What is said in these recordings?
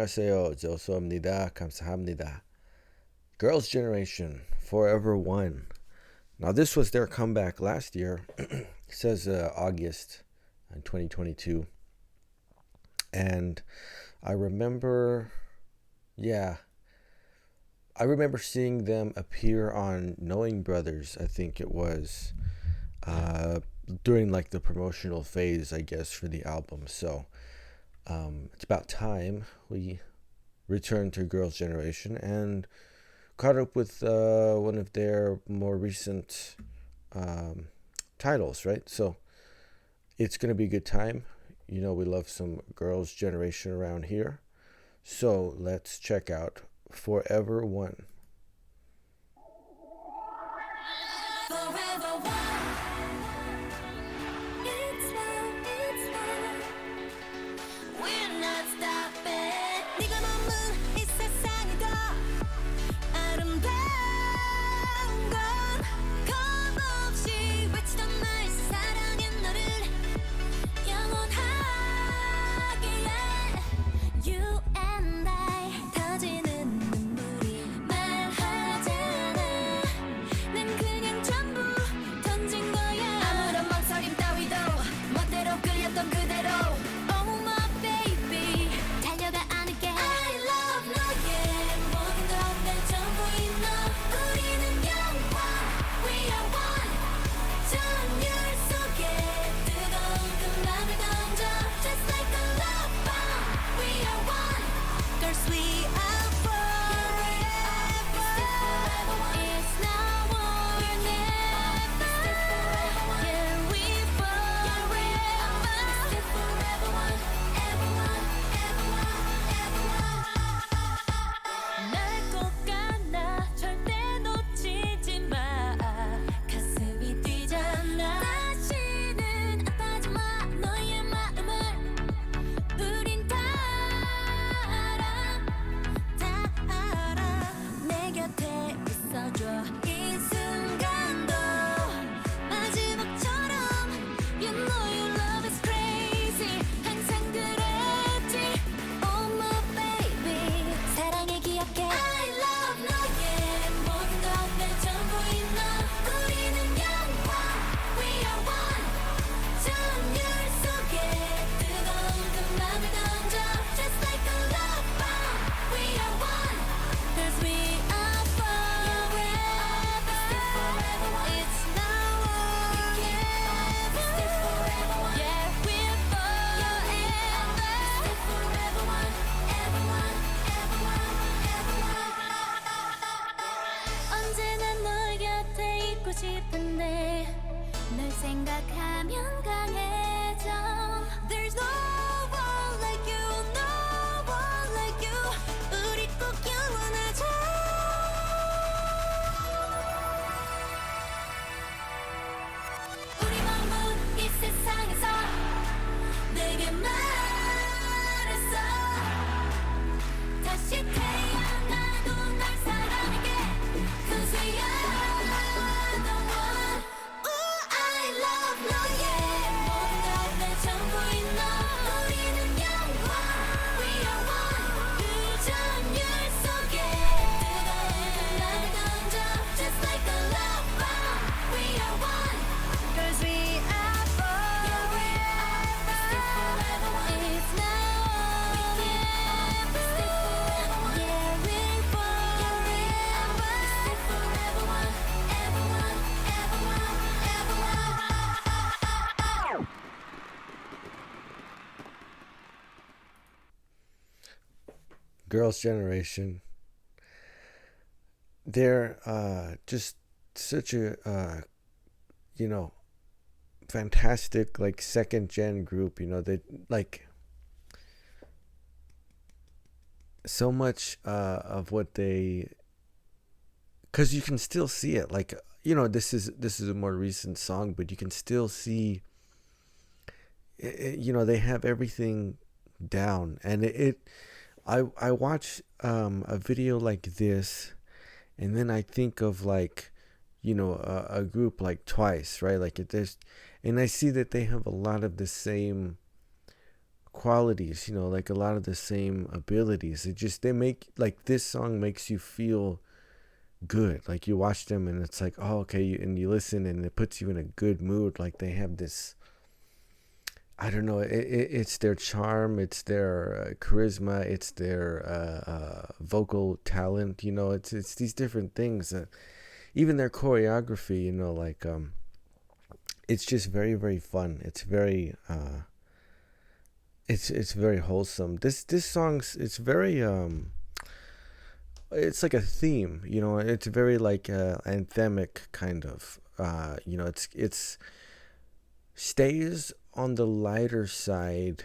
안녕하세요. 여보세요입니다. 감사합니다. Girls' Generation, Forever One. Now this was their comeback last year. It says August 2022. And I remember seeing them appear on Knowing Brothers, I think it was, during like the promotional phase, I guess, for the album. So it's about time we returned to Girls' Generation and caught up with one of their more recent titles, right? So it's going to be a good time. You know, we love some Girls' Generation around here. So let's check out Forever One. Forever one. It's love, it's love. We're not stopping. 네가 머문 이 세상이 더 아름다운 건 겁없이 외치던 나의 사랑의 너를 영원하게. You and I 터지는 눈물이 말하잖아. 난 그냥 전부 던진 거야. 아무런 망설임 따위도 멋대로 끌렸던 그대로. Oh my baby 달려가 안을게. I love 너의 모든 것내 전부인 너. 우리는 영원. We are one. 전율 속에 뜨거운 그 맘을 던져. Just like a love bomb. We are one. Girls we are forever. It's now or never. Yeah we forever. Forever one. Ever one. Ever one. Ever one. 날 꼭 안아 절대 놓치지 마. 가슴이 뛰잖아. 다시는 아파하지 마. 너의 마음을 우린 다 알아. 다 알아. 내 곁에 있어줘. 이 순간도 마지막처럼. You know your love is crazy. 항상 그랬지. Oh my baby 사랑해 기억해. I love 너의 모든 것내 전부인 너. 우리는 영원. We are one. 전율 속에 뜨거운 그 맘을 던져. Just like a love bomb. We are one. Cause we are forever. It's now or never. Yeah we're forever. Forever one. Ever one. Ever one. Ever one. 언제나 널 곁에 있고 싶은데 널 생각하면 강해져. There's no one like you. No one like you. 우리 꼭 영원하자. 우리 머문 이 세상에서 내게 말했어. 다시 태어나도 널 사랑할게. Cause we are the one. Ooh, I love 너의 모든 것내 전부인 너. 우리는 영원. We are one. 그 전율 속에 뜨거운 그 맘을 던져. Just like a love bomb. We are one. Cause we are forever. It's now or never. Yeah we're forever. Forever one. Ever one. Ever one. Ever one. Girls' Generation. They're just such a fantastic like second gen group. You know, they like so much of what they, because you can still see it. Like, you know, this is a more recent song, but you can still see you know, they have everything down. And I watch a video like this, and then I think of like, you know, a group like Twice, right? Like there's, and I see that they have a lot of the same qualities, like a lot of the same abilities. They make, like, this song makes you feel good. Like, you watch them and it's like, oh, okay, and you listen and it puts you in a good mood. Like, they have this, I don't know, it's their charm, it's their charisma, it's their vocal talent. It's these different things. Even their choreography, like, it's just very, very fun. It's very it's very wholesome. This song's, it's very it's like a theme. It's very like anthemic kind of. It's stays on the lighter side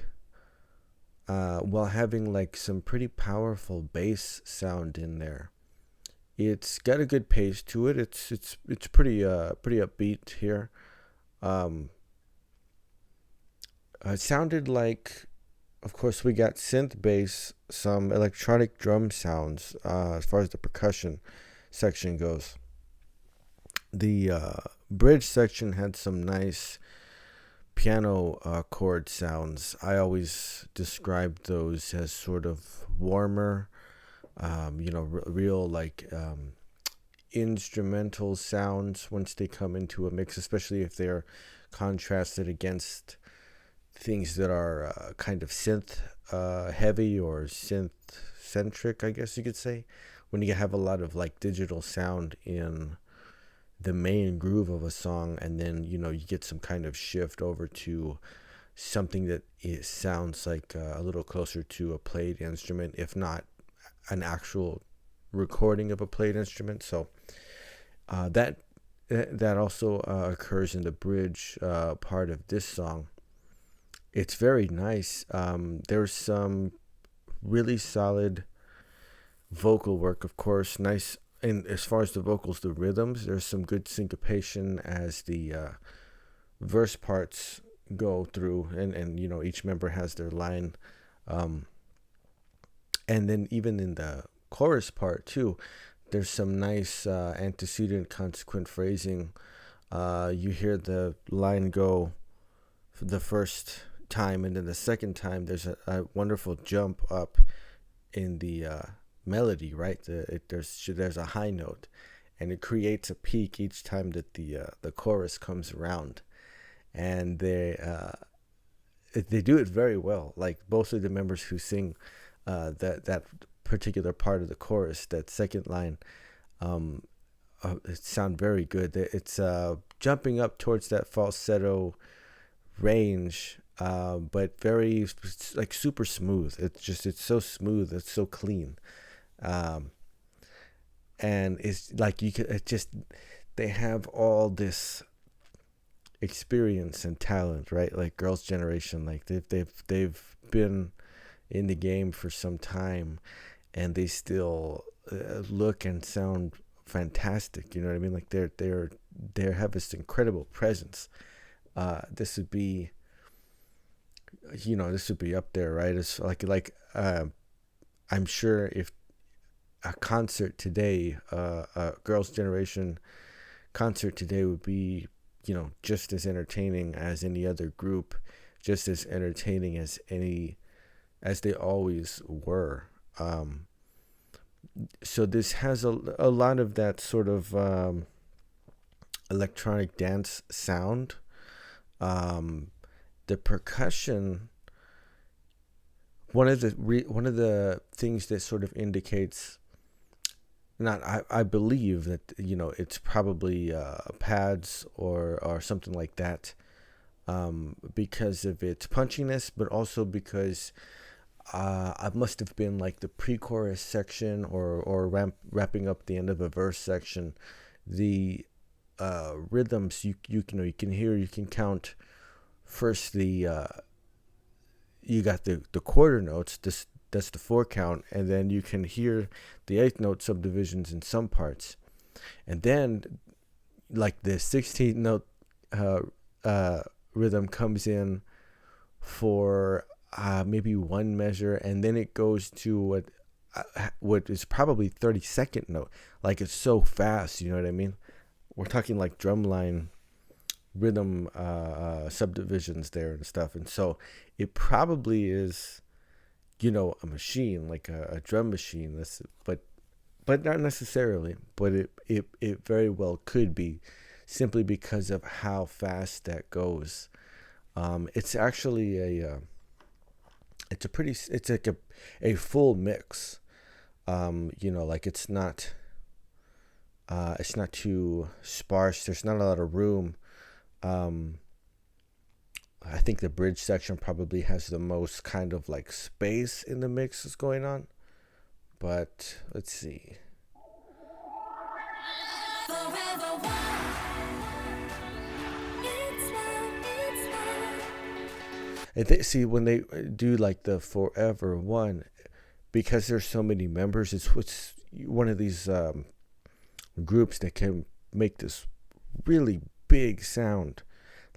while having like some pretty powerful bass sound in there. It's got a good pace to it. It's pretty upbeat here. It sounded like, of course, we got synth bass, some electronic drum sounds as far as the percussion section goes. The bridge section had some nice piano chord sounds. I always described those as sort of warmer, real like instrumental sounds once they come into a mix, especially if they're contrasted against things that are kind of synth heavy or synth centric, I guess you could say. When you have a lot of like digital sound in the main groove of a song, and then you get some kind of shift over to something that it sounds like a little closer to a played instrument, if not an actual recording of a played instrument. So that also occurs in the bridge part of this song. It's very nice. There's some really solid vocal work, of course. Nice. And as far as the vocals, the rhythms, there's some good syncopation as the verse parts go through, and each member has their line. And then even in the chorus part too, there's some nice antecedent consequent phrasing. You hear the line go for the first time, and then the second time there's a wonderful jump up in the melody, right? There's a high note, and it creates a peak each time that the chorus comes around, and they do it very well. Like, both of the members who sing that particular part of the chorus, that second line, it sound very good. It's jumping up towards that falsetto range, but very like super smooth. It's so smooth. It's so clean. And it's like they have all this experience and talent, right? Like Girls' Generation, like they've been in the game for some time, and they still look and sound fantastic. You know what I mean? Like they have this incredible presence. This would be up there, right? It's like I'm sure if a concert today, a Girls' Generation concert today would be, just as entertaining as any other group, just as entertaining as they always were. So this has a lot of that sort of electronic dance sound. The percussion, one of the things that sort of indicates, I believe that it's probably pads or something like that, because of its punchiness, but also because I must have been like the pre-chorus section or wrapping up the end of a verse section. The rhythms you can hear, you can count. First, you got the quarter notes. That's the 4 count, and then you can hear the 8th note subdivisions in some parts, and then like the 16th note rhythm comes in for maybe one measure, and then it goes to what is probably 32nd note. Like, it's so fast, you know what I mean? We're talking like drumline rhythm subdivisions there and stuff. And so it probably is, a machine, like a drum machine. But not necessarily. But it very well could be, simply because of how fast that goes. It's actually it's like a full mix. Like it's not too sparse. There's not a lot of room. I think the bridge section probably has the most kind of like space in the mix that's going on. But let's see. See, when they do like the Forever One, because there's so many members, it's one of these groups that can make this really big sound,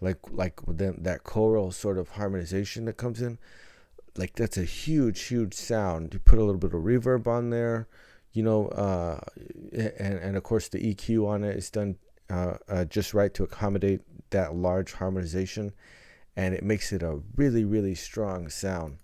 like then that choral sort of harmonization that comes in, like that's a huge sound. You put a little bit of reverb on there, and of course the EQ on it is done just right to accommodate that large harmonization, and it makes it a really strong sound.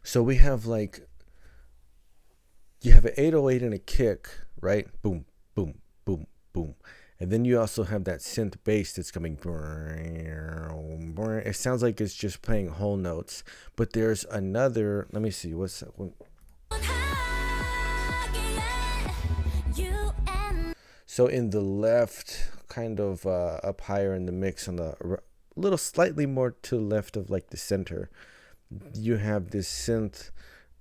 So we have you have an 808 and a kick, right? Boom, boom, boom, boom. And then you also have that synth bass that's coming. It sounds like it's just playing whole notes. But there's another, let me see, what's that one? So in the left, kind of up higher in the mix, on the little slightly more to the left of like the center, you have this synth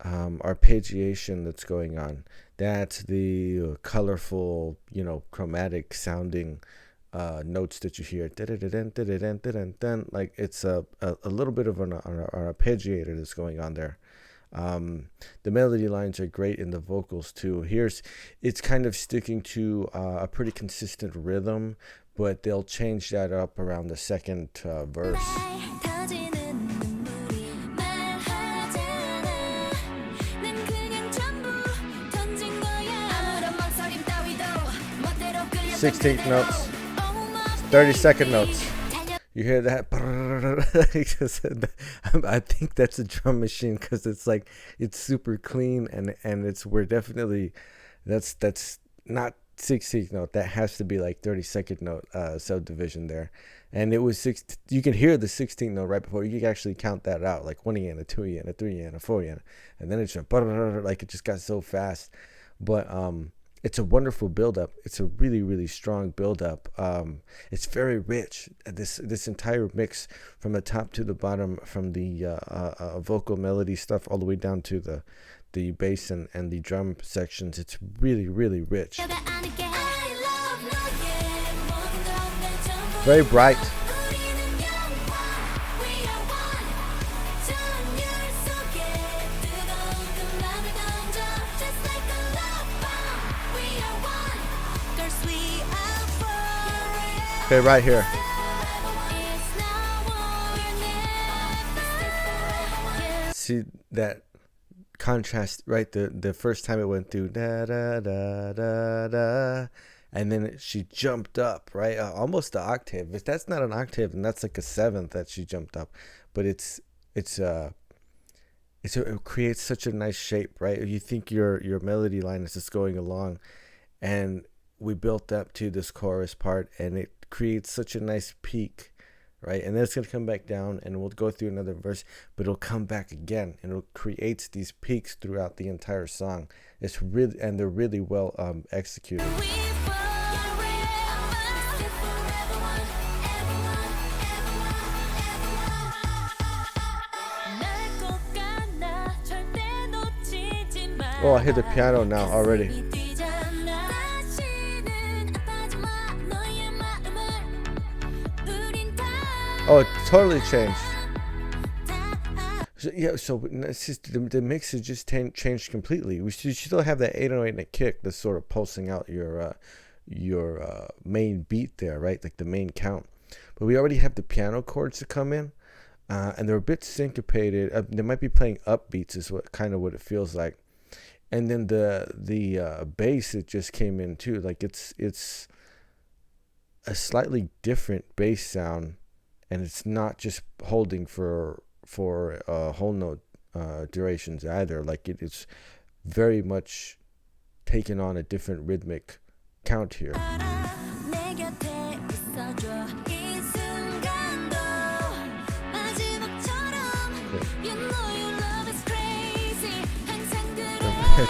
arpeggiation that's going on. That's the colorful, chromatic sounding notes that you hear. Like it's a little bit of an arpeggiator that's going on there. The melody lines are great in the vocals too. It's kind of sticking to a pretty consistent rhythm, but they'll change that up around the second verse. Sixteenth notes, 30-second notes. You hear that? I think that's a drum machine, because it's super clean, and that's not 16th note. That has to be like 32nd note subdivision there. And it was you can hear the 16th note right before. You can actually count that out, like 1 yen, a 2 yen, a 3 yen, a 4 yen, and then it's like it just got so fast. But it's a wonderful build-up. It's a really strong build-up. It's very rich. This entire mix, from the top to the bottom, from the vocal melody stuff all the way down to the bass and the drum sections, it's really rich. Very bright. Okay, right here. See that contrast, right? The first time it went through da da da da da, and then she jumped up, right? Almost an octave. If that's not an octave, then that's like a seventh that she jumped up. But it creates such a nice shape, right? You think your melody line is just going along, and we built up to this chorus part, and it creates such a nice peak, right? And then it's going to come back down, and we'll go through another verse, but it'll come back again, and it creates these peaks throughout the entire song. And they're really well executed. Oh, I hit the piano now already. Oh, it totally changed. So it's just, the mix has just changed completely. You still have that 808 and a kick that's sort of pulsing out your main beat there, right? Like the main count. but we already have the piano chords to come in, and they're a bit syncopated. They might be playing upbeats, is what it feels like. And then the bass, it just came in too. Like it's a slightly different bass sound, and it's not just holding for whole note durations either. Like it's very much taken on a different rhythmic count here.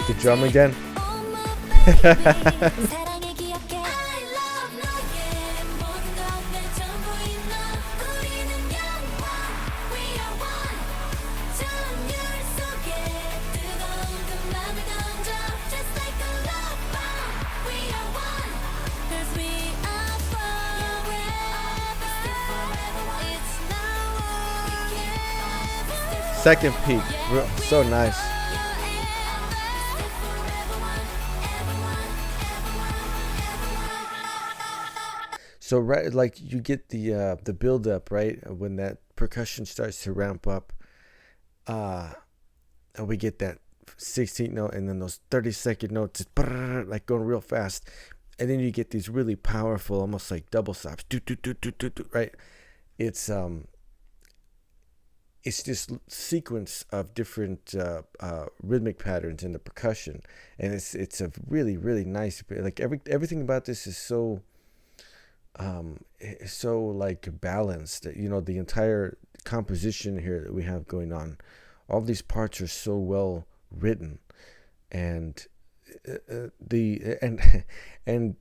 The drum again. Second peak, so nice. So right, like you get the build up, right, when that percussion starts to ramp up, and we get that 16th note, and then those 30-second notes, like going real fast, and then you get these really powerful, almost like double stops, right? It's this sequence of different rhythmic patterns in the percussion, and it's a really, really nice. Like everything about this is so like balanced. The entire composition here that we have going on, all these parts are so well written, and and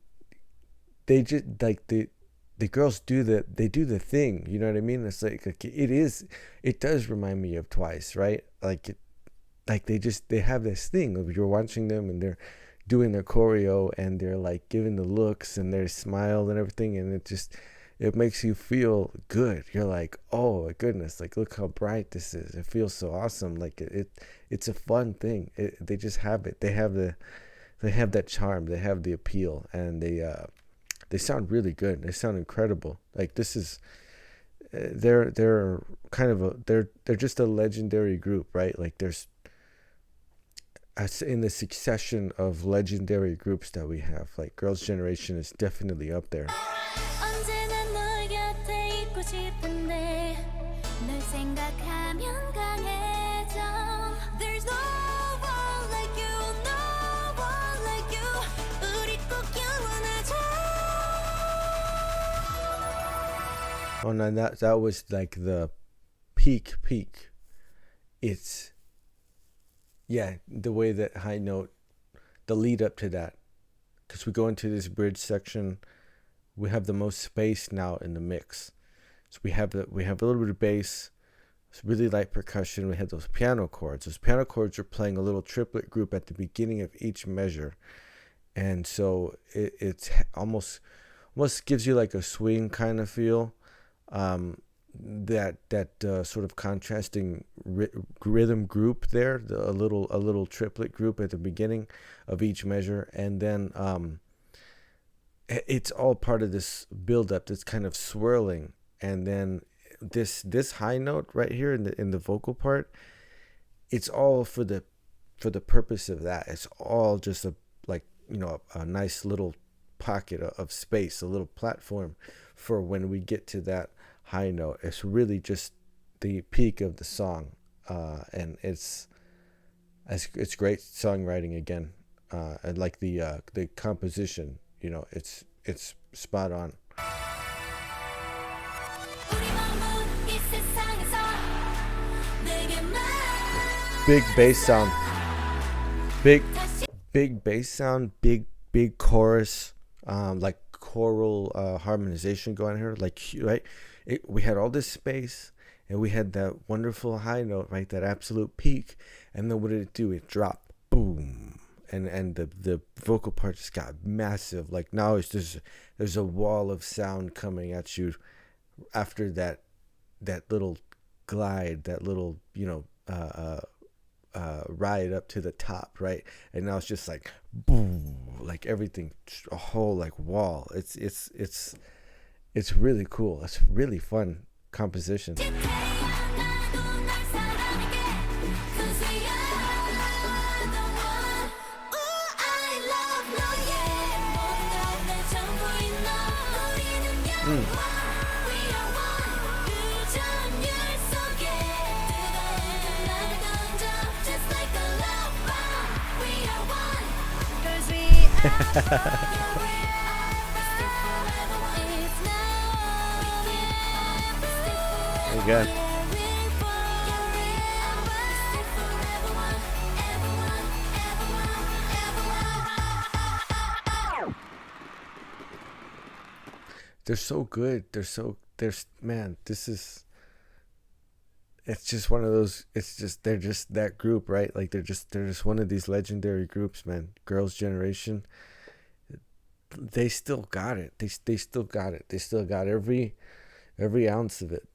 they just like the girls do the thing, you know what I mean? It's like it does remind me of Twice, right? Like they have this thing of, you're watching them and they're doing their choreo and they're like giving the looks and their smile and everything, and it makes you feel good. You're like, oh my goodness, like look how bright this is. It feels so awesome. Like it's a fun thing. They just have it. They have that charm. They have the appeal, and they sound really good. They sound incredible. Like this is, they're kind of they're just a legendary group, right? Like there's, in the succession of legendary groups that we have, like Girls' Generation is definitely up there. Oh no, that was like the peak. It's, yeah, the way that high note, the lead up to that, because we go into this bridge section, we have the most space now in the mix. So we have a little bit of bass, it's really light percussion. We have those piano chords. Those piano chords are playing a little triplet group at the beginning of each measure, and so it's almost gives you like a swing kind of feel. That sort of contrasting rhythm group there, a little triplet group at the beginning of each measure, and then it's all part of this build up that's kind of swirling, and then this high note right here in the vocal part, it's all for the purpose of that. It's all just a nice little pocket of space, a little platform for when we get to that high note. It's really just the peak of the song, and it's great songwriting again, and like the composition, it's spot on. Big bass sound, big bass sound, big chorus, like choral harmonization going here, like, right? We had all this space, and we had that wonderful high note, right? That absolute peak, and then what did it do? It dropped, boom, and the vocal part just got massive. Like now there's a wall of sound coming at you after that little glide, that little ride up to the top, right? And now it's just like boom, like everything, a whole like wall. It's It's really cool. It's really fun composition. 태어나도 날 사랑하게 'Cause we are the one. Ooh, I love 너의 모든 내 전부인 너. 우리는 영원. We are one. 그 전율 속에 뜨거운 나를 던져. Just like a love bomb. We are one. 'Cause we are. It's now. Oh God. They're so good. Man, this is, it's just one of those, they're just that group, right? Like they're just one of these legendary groups, man. Girls' Generation. They still got it. They still got it. They still got every ounce of it.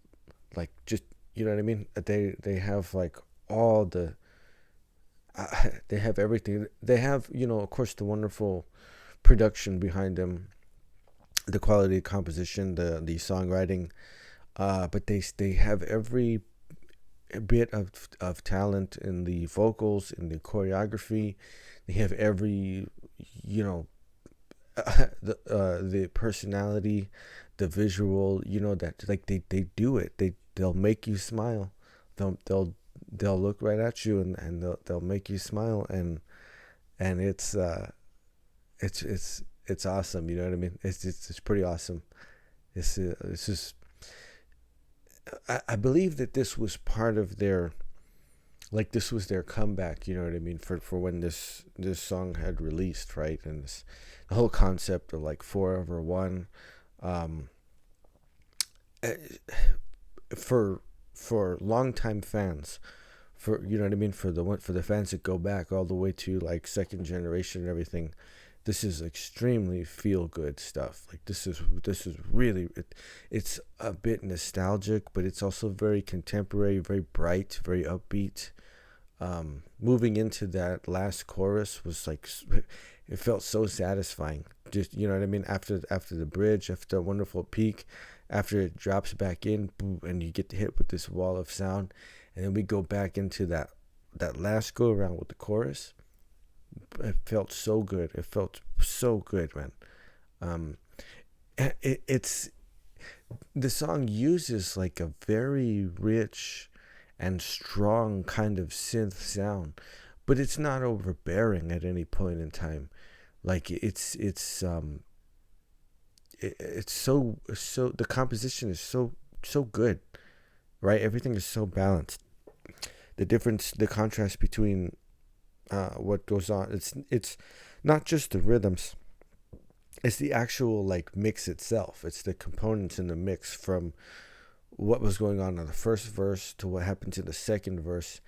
Like, just, you know what I mean? They have like all the they have everything. They have, of course, the wonderful production behind them, the quality of composition, the songwriting, but they have every bit of talent in the vocals, in the choreography. They have every, the personality, the visual, that, like, they do it. They'll make you smile. They'll look right at you, and they'll make you smile, and it's awesome. You know what I mean? It's pretty awesome. It's just, I believe that this was part of their, like, this was their comeback. You know what I mean? For when this song had released, right? And the whole concept of like Forever One, for longtime fans, for, you know what I mean, for the fans that go back all the way to like second generation and everything. This is extremely feel good stuff. Like, this is really, it's a bit nostalgic, but it's also very contemporary, very bright, very upbeat. Moving into that last chorus was like, it felt so satisfying. Just, you know what I mean? After the bridge, after a wonderful peak, after it drops back in, boom, and you get hit with this wall of sound, and then we go back into that last go around with the chorus. It felt so good. It felt so good, man. It's the song uses like a very rich and strong kind of synth sound, but it's not overbearing at any point in time. Like, it's so the composition is so good, right? Everything is so balanced. The contrast between what goes on, it's not just the rhythms, it's the actual like mix itself. It's the components in the mix, from what was going on in the first verse to what happens in the second verse,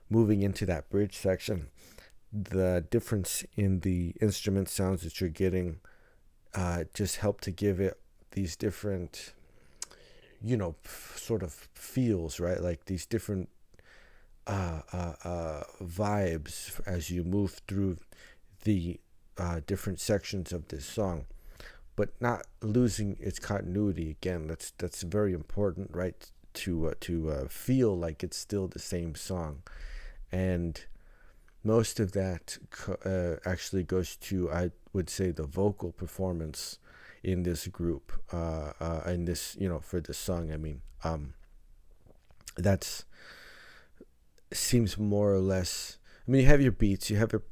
moving into that bridge section. The difference in the instrument sounds that you're getting just help to give it these different, sort of feels, right? Like these different vibes as you move through the different sections of this song, but not losing its continuity. Again, that's very important, right? To feel like it's still the same song, and most of that actually goes to, I would say, the vocal performance in this group, in this, for this song. I mean, that's seems more or less. I mean, you have your beats, you have your,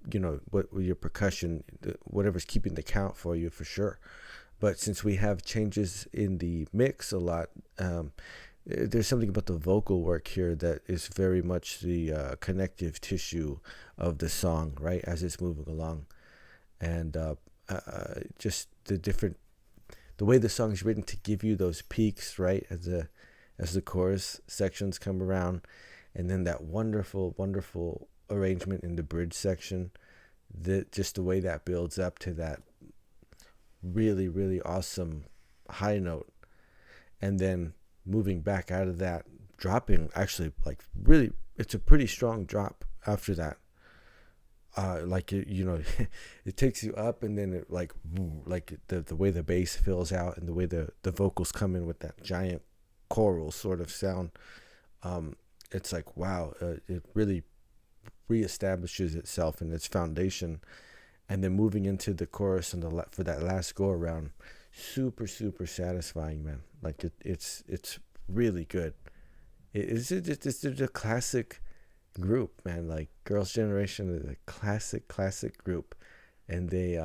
your percussion, whatever's keeping the count for you, for sure. But since we have changes in the mix a lot, there's something about the vocal work here that is very much the connective tissue of the song, right, as it's moving along. And just the way the song's written to give you those peaks, right, as the chorus sections come around, and then that wonderful arrangement in the bridge section, that just the way that builds up to that really, really awesome high note, and then moving back out of that, dropping, actually, like, really, it's a pretty strong drop after that. like it, it takes you up, and then it like the way the bass fills out and the way the vocals come in with that giant choral sort of sound. It's like, wow, it really reestablishes itself in its foundation, and then moving into the chorus and for that last go around, super satisfying, man. Like it's really good. It's a classic group, man. Like Girls' Generation is a classic group, and they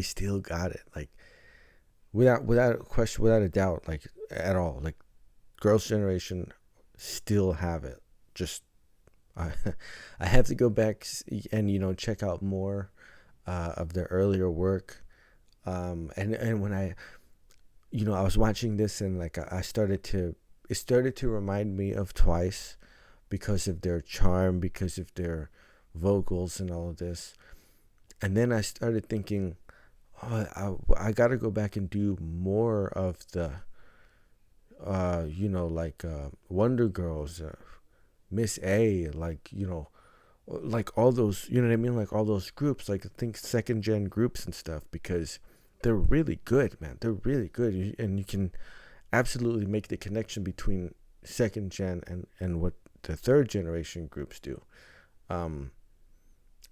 still got it, like without a question, without a doubt, like at all. Like Girls' Generation still have it. Just I have to go back and check out more of their earlier work. And when I was watching this, and like it started to remind me of Twice, because of their charm, because of their vocals and all of this. And then I started thinking, I got to go back and do more of the Wonder Girls, Miss A, like all those, you know what I mean, like all those groups, like I think second gen groups and stuff, because they're really good, man. They're really good, and you can absolutely make the connection between second gen and what the third generation groups do. And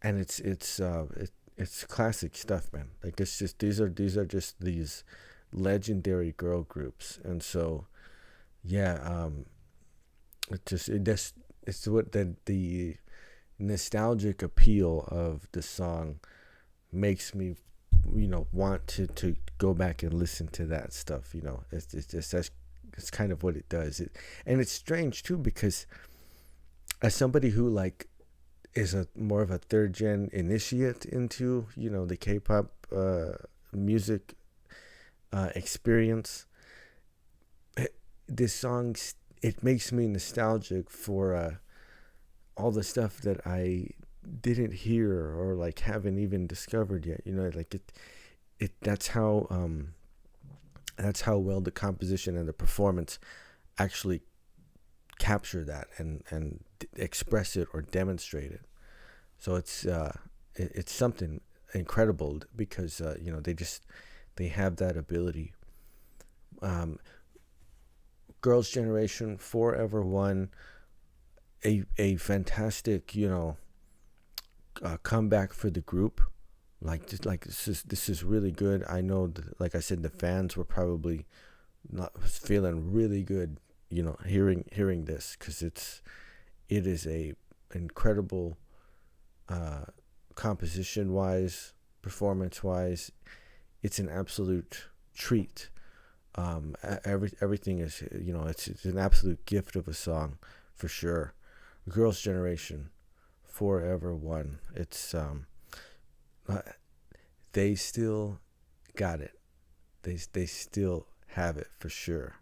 it's classic stuff, man. Like it's just these are just these legendary girl groups. And so it's what the nostalgic appeal of the song makes me want to go back and listen to that stuff. It's kind of what it does. And it's strange too, because as somebody who like is a more of a third gen initiate into the K-pop music experience, this song, it makes me nostalgic for all the stuff that I didn't hear or like haven't even discovered yet. Like that's how well the composition and the performance actually capture that and express it or demonstrate it. So it's something incredible, because they have that ability. Girls' Generation, Forever One, a fantastic comeback for the group. Like this is really good. I know that, like I said, the fans were probably not feeling really good, hearing this, because it is a incredible composition wise, performance wise. It's an absolute treat. Everything is, it's an absolute gift of a song, for sure. Girls' Generation, Forever One. It's they still got it. They still have it, for sure.